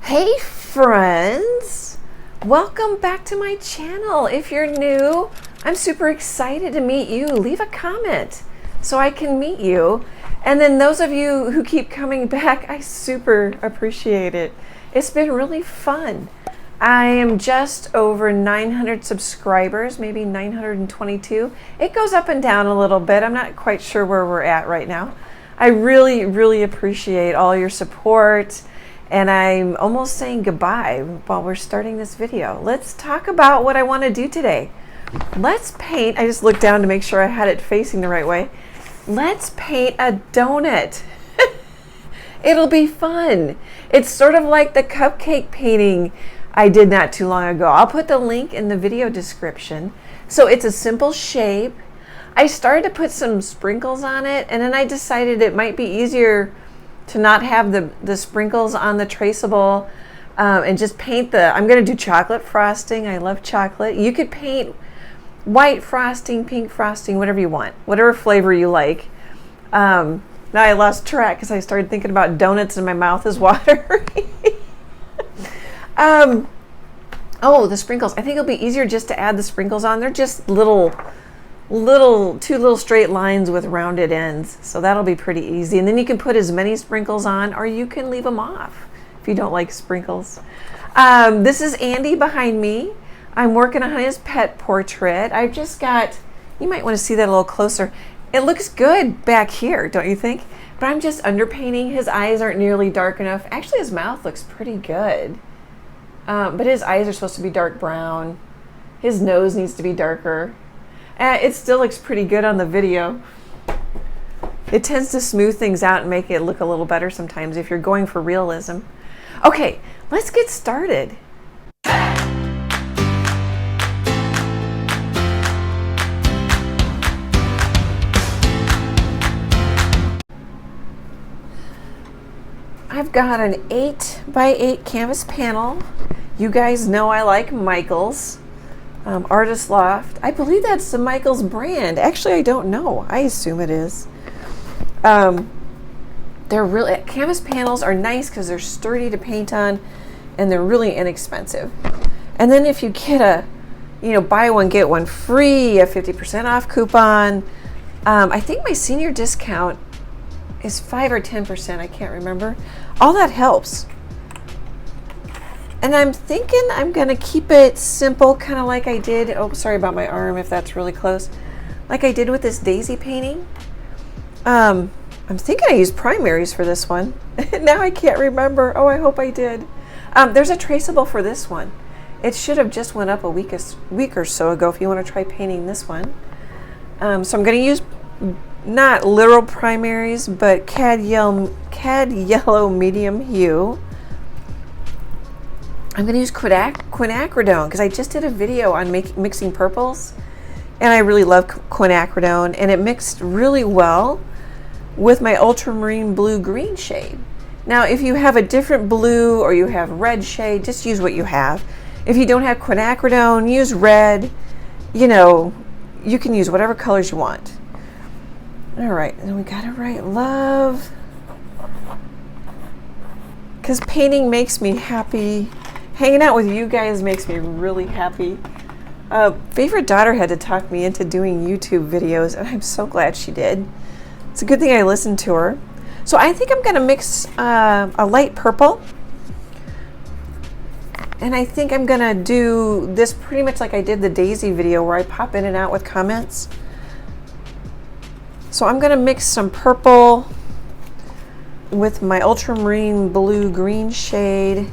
Hey friends, welcome back to my channel. If you're new, I'm super excited to meet you. Leave a comment so I can meet you. And then those of you who keep coming back, I super appreciate it. It's been really fun. I am just over 900 subscribers, maybe 922. It goes up and down a little bit. I'm not quite sure where we're at right now. I really appreciate all your support. And I'm almost saying goodbye while we're starting this video. Let's talk about what I want to do today. Let's paint. I just looked down to make sure I had it facing the right way. Let's paint a donut. It'll be fun. It's sort of like the cupcake painting I did not too long ago. I'll put the link in the video description. So it's a simple shape. I started to put some sprinkles on it, and then I decided it might be easier to not have the sprinkles on the Traceable and just paint I'm going to do chocolate frosting. I love chocolate. You could paint white frosting, pink frosting, whatever you want, whatever flavor you like. Now I lost track because I started thinking about donuts and my mouth is watering. Oh, the sprinkles. I think it'll be easier just to add the sprinkles on. They're just two little straight lines with rounded ends, so that'll be pretty easy. And then you can put as many sprinkles on, or you can leave them off if you don't like sprinkles. This is Andy behind me. I'm working on his pet portrait. I've just got, you might want to see that a little closer. It looks good back here, don't you think? But I'm just underpainting. His eyes aren't nearly dark enough. Actually, his mouth looks pretty good, but his eyes are supposed to be dark brown. His nose needs to be darker. It still looks pretty good on the video. It tends to smooth things out and make it look a little better sometimes if you're going for realism. Okay, let's get started. I've got an 8x8 canvas panel. You guys know I like Michaels. Artist Loft. I believe that's the Michaels brand. Actually, I don't know. I assume it is. They're really, canvas panels are nice because they're sturdy to paint on and they're really inexpensive. And then if you get buy one, get one free, a 50% off coupon. I think my senior discount is 5 or 10%. I can't remember. All that helps. And I'm thinking I'm going to keep it simple, kind of like I did. Oh, sorry about my arm if that's really close. Like I did with this daisy painting. I'm thinking I used primaries for this one. Now I can't remember. Oh, I hope I did. There's a traceable for this one. It should have just went up a week or so ago if you want to try painting this one. So I'm going to use not literal primaries, but cad yellow medium hue. I'm going to use quinacridone because I just did a video on mixing purples, and I really love quinacridone, and it mixed really well with my ultramarine blue-green shade. Now, if you have a different blue or you have red shade, just use what you have. If you don't have quinacridone, use red. You can use whatever colors you want. All right, and we got to write love because painting makes me happy. Hanging out with you guys makes me really happy. Favorite daughter had to talk me into doing YouTube videos, and I'm so glad she did. It's a good thing I listened to her. So I think I'm going to mix a light purple. And I think I'm going to do this pretty much like I did the Daisy video where I pop in and out with comments. So I'm going to mix some purple with my ultramarine blue-green shade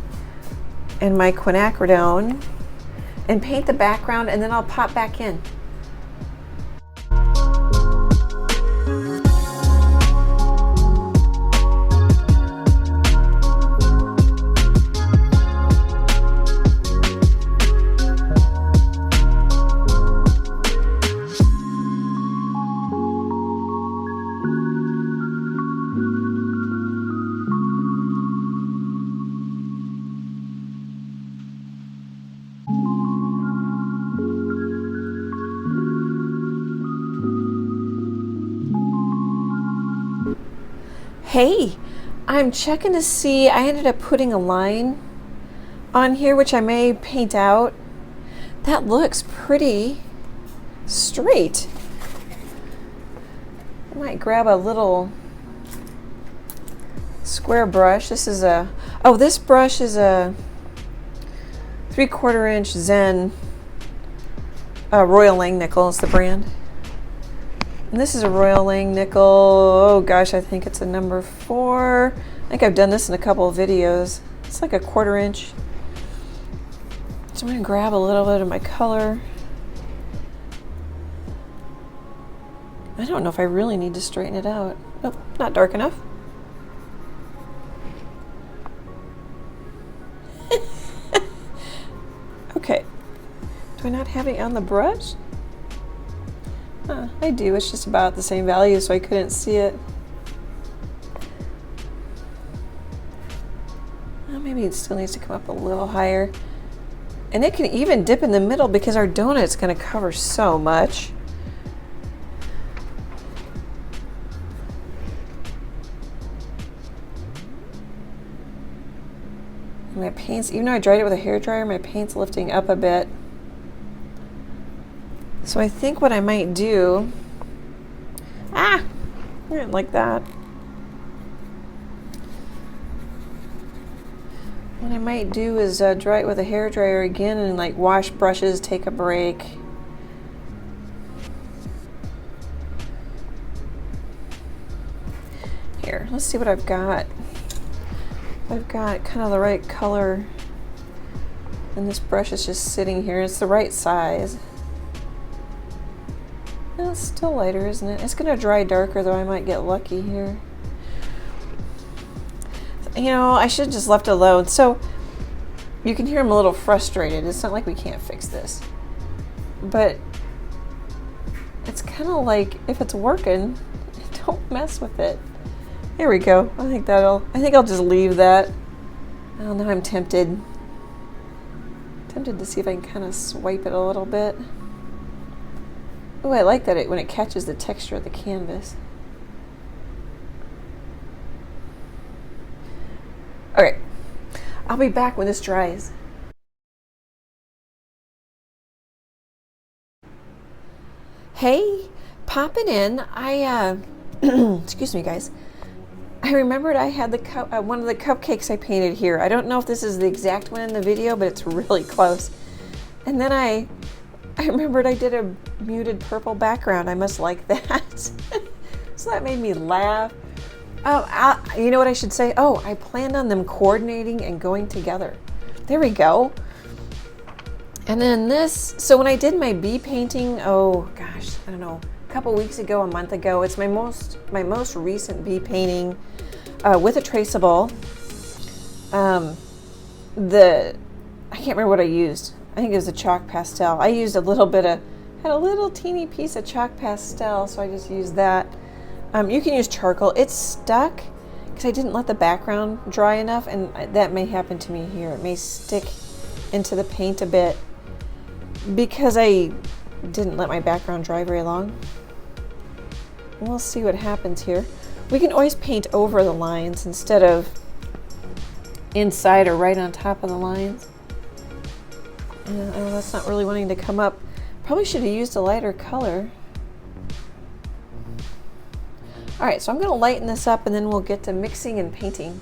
and my quinacridone and paint the background, and then I'll pop back in. Hey, I'm checking to see, I ended up putting a line on here, which I may paint out. That looks pretty straight. I might grab a little square brush. This is a, oh, this brush is a 3/4 inch Zen Royal Langnickel is the brand. And this is a Royal Langnickel, oh gosh, I think it's a number 4. I think I've done this in a couple of videos. It's like a 1/4 inch. So I'm gonna grab a little bit of my color. I don't know if I really need to straighten it out. Nope, not dark enough. Okay, do I not have it on the brush? I do, it's just about the same value, so I couldn't see it. Well, maybe it still needs to come up a little higher. And it can even dip in the middle because our donut's gonna cover so much. My paint's, even though I dried it with a hairdryer, my paint's lifting up a bit. So I think what I might do, I didn't like that. What I might do is dry it with a hairdryer again and like wash brushes, take a break. Here, let's see what I've got. I've got kind of the right color, and this brush is just sitting here. It's the right size. Well, it's still lighter, isn't it? It's gonna dry darker though. I might get lucky here. You know, I should have just left it alone. So you can hear I'm a little frustrated. It's not like we can't fix this, but it's kind of like if it's working, don't mess with it. There we go. I think I'll just leave that. I don't know, I'm tempted to see if I can kind of swipe it a little bit. Oh, I like that when it catches the texture of the canvas. Okay, I'll be back when this dries. Hey, popping in. Excuse me, guys. I remembered I had the one of the cupcakes I painted here. I don't know if this is the exact one in the video, but it's really close. And then I remembered I did a muted purple background. I must like that. So that made me laugh. Oh, you know what I should say? Oh, I planned on them coordinating and going together. There we go. And then this, so when I did my bee painting, oh gosh, I don't know, a couple weeks ago, a month ago, it's my most recent bee painting with a Traceable. I can't remember what I used. I think it was a chalk pastel. I used had a little teeny piece of chalk pastel, so I just used that. You can use charcoal. It's stuck because I didn't let the background dry enough, and that may happen to me here. It may stick into the paint a bit because I didn't let my background dry very long. We'll see what happens here. We can always paint over the lines instead of inside or right on top of the lines. Oh, that's not really wanting to come up. Probably should have used a lighter color. All right, so I'm gonna lighten this up and then we'll get to mixing and painting.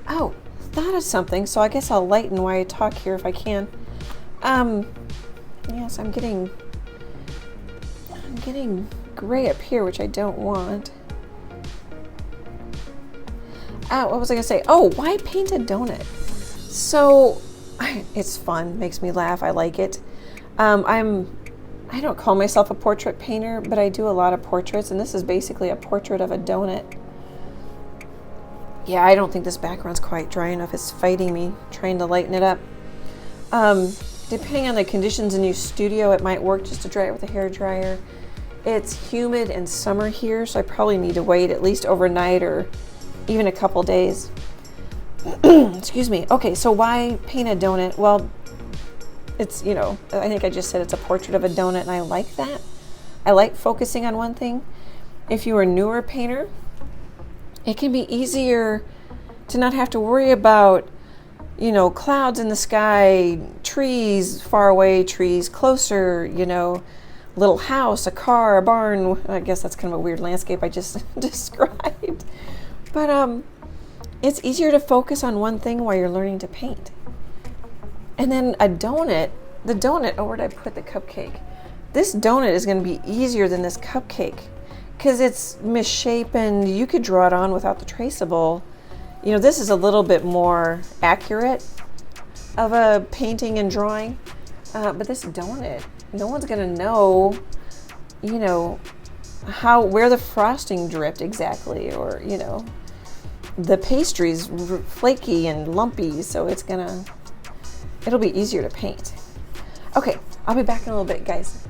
Oh, thought of something, so I guess I'll lighten while I talk here if I can. Yes, I'm getting gray up here, which I don't want. What was I gonna say? Oh, why paint a donut? So, it's fun, makes me laugh, I like it. I don't call myself a portrait painter, but I do a lot of portraits, and this is basically a portrait of a donut. Yeah, I don't think this background's quite dry enough. It's fighting me, trying to lighten it up. Depending on the conditions in your studio, it might work just to dry it with a hairdryer. It's humid and summer here, so I probably need to wait at least overnight or even a couple days. Excuse me. Okay, so why paint a donut? Well, it's, you know, I think I just said it's a portrait of a donut, and I like that. I like focusing on one thing. If you're a newer painter, it can be easier to not have to worry about, you know, clouds in the sky, trees far away, trees closer, you know, little house, a car, a barn. I guess that's kind of a weird landscape I just described. But it's easier to focus on one thing while you're learning to paint. And then a donut, the donut, oh, where did I put the cupcake? This donut is going to be easier than this cupcake because it's misshapen. You could draw it on without the traceable. You know, this is a little bit more accurate of a painting and drawing, but this donut, no one's going to know, you know, where the frosting dripped exactly, or, you know, the pastry's flaky and lumpy, so it'll be easier to paint. Okay, I'll be back in a little bit, guys.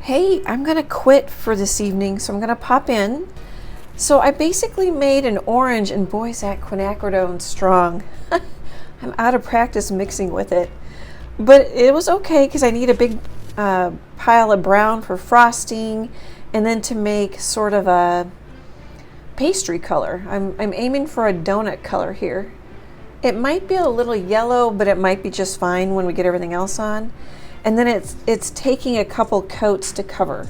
Hey, I'm gonna quit for this evening, so I'm gonna pop in. So I basically made an orange, and boy, is that quinacridone strong. I'm out of practice mixing with it, but it was okay because I need a big pile of brown for frosting, and then to make sort of a pastry color. I'm aiming for a donut color here. It might be a little yellow, but it might be just fine when we get everything else on. And then it's taking a couple coats to cover.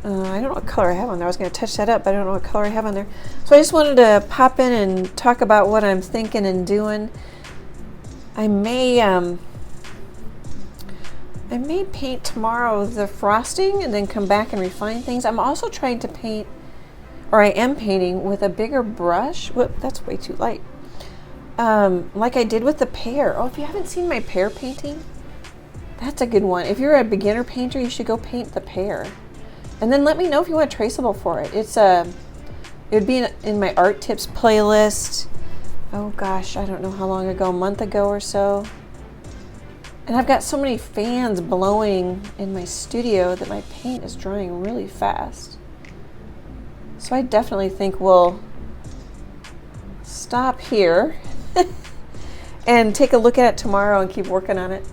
I don't know what color I have on there. I was going to touch that up, but I don't know what color I have on there. So I just wanted to pop in and talk about what I'm thinking and doing. I may paint tomorrow the frosting and then come back and refine things. I'm also trying to paint, or I am painting with a bigger brush. Whoop, that's way too light. Like I did with the pear. Oh, if you haven't seen my pear painting, that's a good one. If you're a beginner painter, you should go paint the pear. And then let me know if you want Traceable for it. It would be in my art tips playlist. Oh gosh, I don't know how long ago, a month ago or so. And I've got so many fans blowing in my studio that my paint is drying really fast. So I definitely think we'll stop here and take a look at it tomorrow and keep working on it.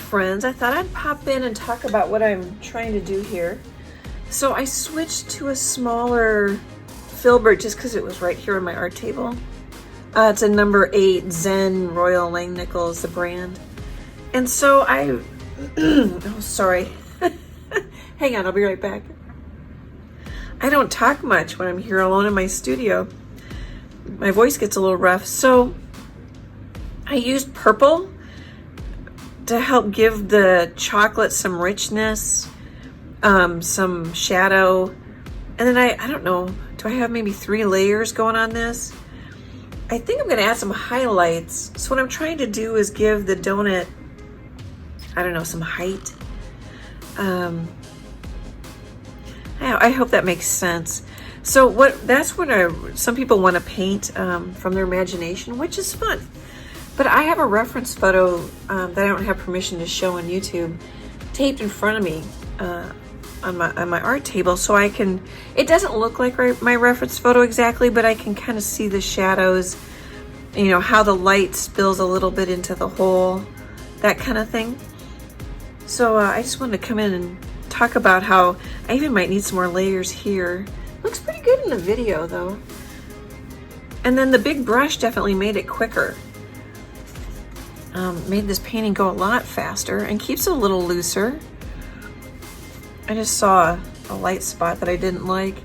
friends. I thought I'd pop in and talk about what I'm trying to do here. So I switched to a smaller filbert just because it was right here on my art table. It's a number 8 Zen Royal Langnickel is the brand. And so I, oh sorry, hang on, I'll be right back. I don't talk much when I'm here alone in my studio. My voice gets a little rough. So I used purple to help give the chocolate some richness, some shadow. And then I don't know, do I have maybe 3 layers going on this? I think I'm gonna add some highlights. So what I'm trying to do is give the donut, I don't know, some height. I hope that makes sense. So that's when some people want to paint from their imagination, which is fun. But I have a reference photo that I don't have permission to show on YouTube taped in front of me on my art table, so I can, it doesn't look like my reference photo exactly, but I can kind of see the shadows, you know, how the light spills a little bit into the hole, that kind of thing. So I just wanted to come in and talk about how I even might need some more layers here. Looks pretty good in the video though. And then the big brush definitely made it quicker. Made this painting go a lot faster and keeps it a little looser. I just saw a light spot that I didn't like.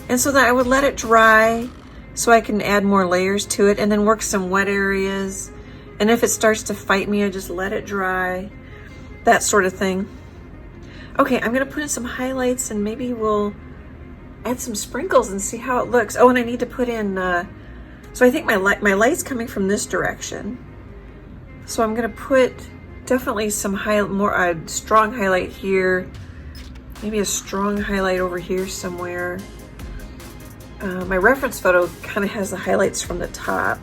And so then I would let it dry so I can add more layers to it and then work some wet areas. And if it starts to fight me, I just let it dry, that sort of thing. Okay, I'm gonna put in some highlights and maybe we'll add some sprinkles and see how it looks. Oh, and I need to put in, so I think my light's coming from this direction. So I'm gonna put definitely some more strong highlight here, maybe a strong highlight over here somewhere. My reference photo kind of has the highlights from the top.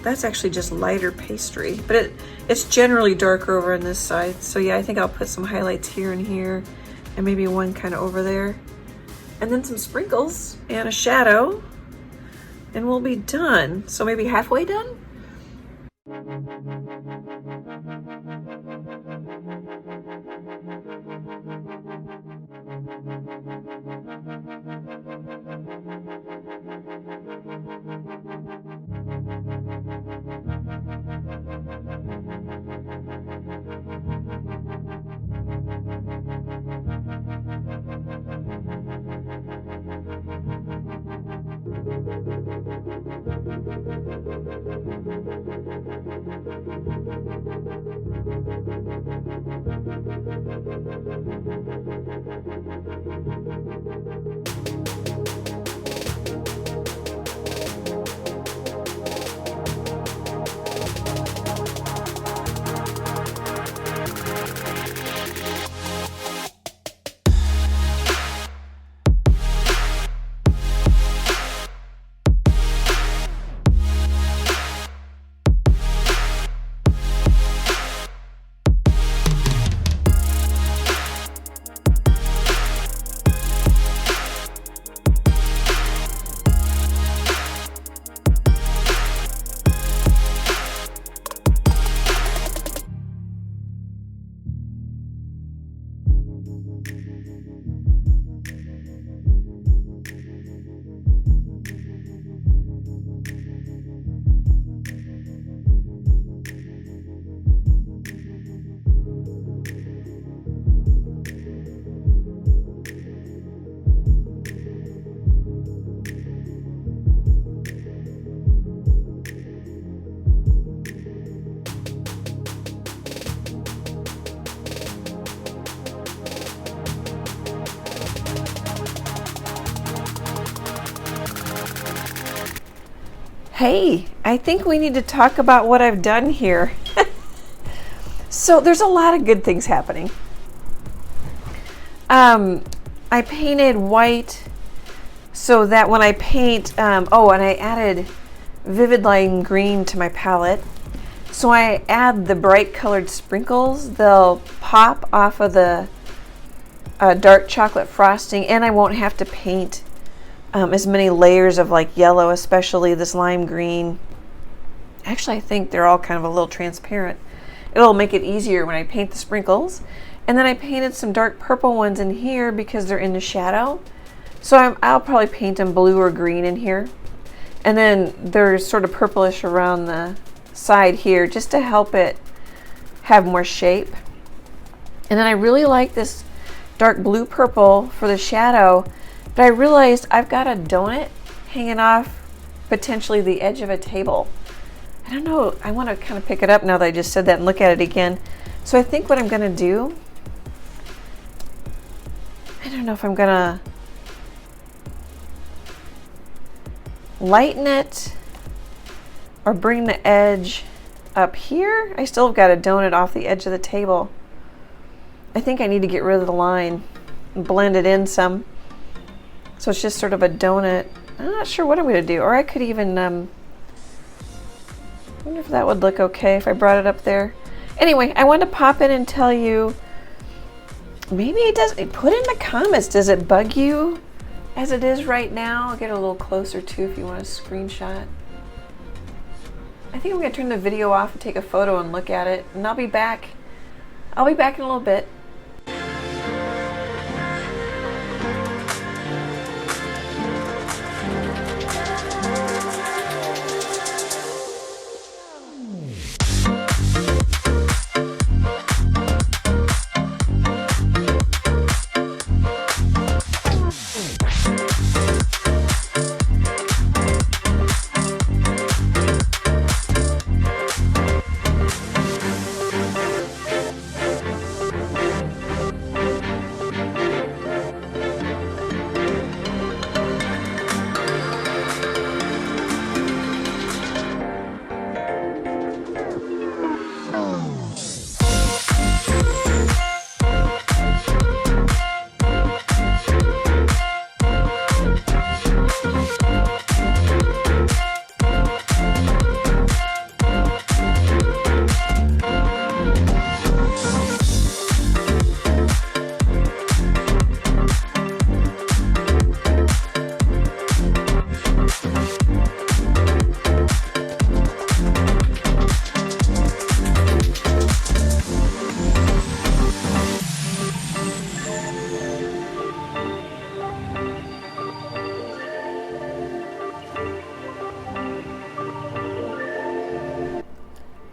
That's actually just lighter pastry, but it's generally darker over on this side. So yeah, I think I'll put some highlights here and here, and maybe one kind of over there. And then some sprinkles and a shadow, and we'll be done. So maybe halfway done? Hey, I think we need to talk about what I've done here. So there's a lot of good things happening. I painted white so that when I paint, oh, and I added vivid lime green to my palette. So I add the bright colored sprinkles, they'll pop off of the dark chocolate frosting, and I won't have to paint as many layers of like yellow, especially this lime green. Actually, I think they're all kind of a little transparent. it'll make it easier when I paint the sprinkles. And then I painted some dark purple ones in here because they're in the shadow. So I'll probably paint them blue or green in here. And then they're sort of purplish around the side here just to help it have more shape. And then I really like this dark blue purple for the shadow, but I realized I've got a donut hanging off potentially the edge of a table. I don't know, I want to kind of pick it up now that I just said that and look at it again. So I think what I'm going to do, I don't know if I'm going to lighten it or bring the edge up here. I still have got a donut off the edge of the table. I think I need to get rid of the line and blend it in some. So it's just sort of a donut. I'm not sure what I'm going to do. Or I could even, I wonder if that would look okay if I brought it up there. Anyway, I wanted to pop in and tell you, maybe it does, put in the comments, does it bug you as it is right now? I'll get a little closer too if you want a screenshot. I think I'm going to turn the video off and take a photo and look at it, and I'll be back. I'll be back in a little bit.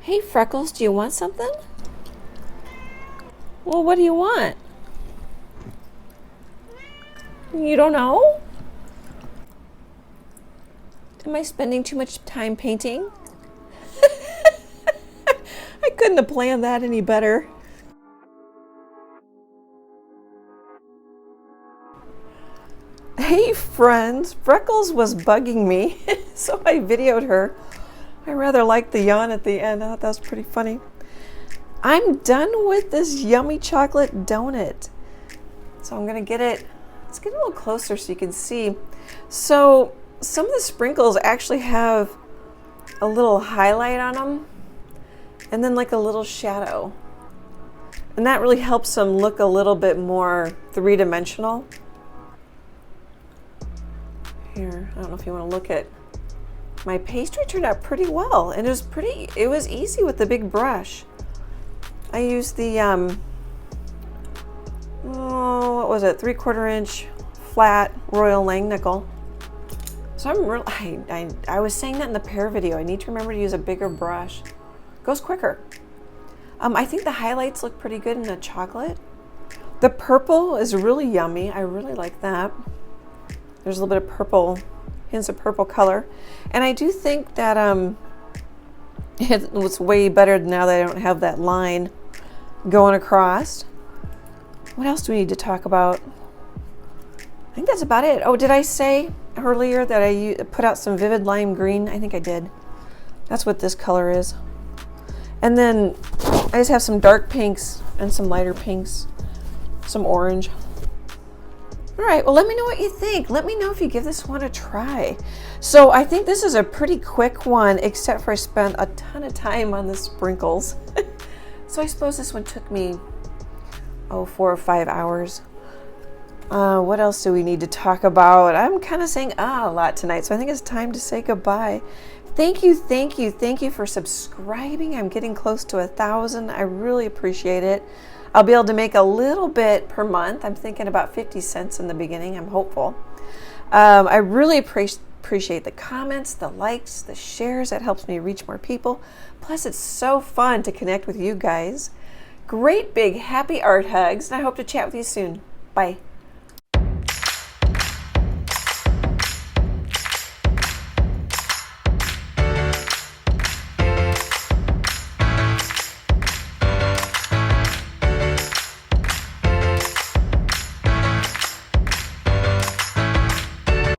Hey Freckles, do you want something? Well, what do you want? You don't know? Am I spending too much time painting? I couldn't have planned that any better. Hey friends, Freckles was bugging me, so I videoed her. I rather liked the yawn at the end. I thought that was pretty funny. I'm done with this yummy chocolate donut. So I'm gonna get it, let's get a little closer so you can see. So some of the sprinkles actually have a little highlight on them and then like a little shadow. And that really helps them look a little bit more three-dimensional. Here, I don't know if you want to look at my pastry. Turned out pretty well, and it was easy with the big brush. I used the what was it, 3/4 inch flat Royal Langnickel. So I'm really, I was saying that in the pear video, I need to remember to use a bigger brush. Goes quicker. I think the highlights look pretty good in the chocolate. The purple is really yummy. I really like that. There's a little bit of purple, hints of purple color. And I do think that it was way better now that I don't have that line going across. What else do we need to talk about? I think that's about it. Oh, did I say earlier that I put out some vivid lime green? I think I did. That's what this color is. And then I just have some dark pinks and some lighter pinks, some orange. All right, well, let me know what you think. Let me know if you give this one a try. So I think this is a pretty quick one, except for I spent a ton of time on the sprinkles. So I suppose this one took me, 4 or 5 hours. What else do we need to talk about? I'm kind of saying a lot tonight, so I think it's time to say goodbye. Thank you, thank you, thank you for subscribing. I'm getting close to 1,000. I really appreciate it. I'll be able to make a little bit per month. I'm thinking about 50 cents in the beginning. I'm hopeful. I really appreciate the comments, the likes, the shares. That helps me reach more people. Plus, it's so fun to connect with you guys. Great big happy art hugs, and I hope to chat with you soon. Bye.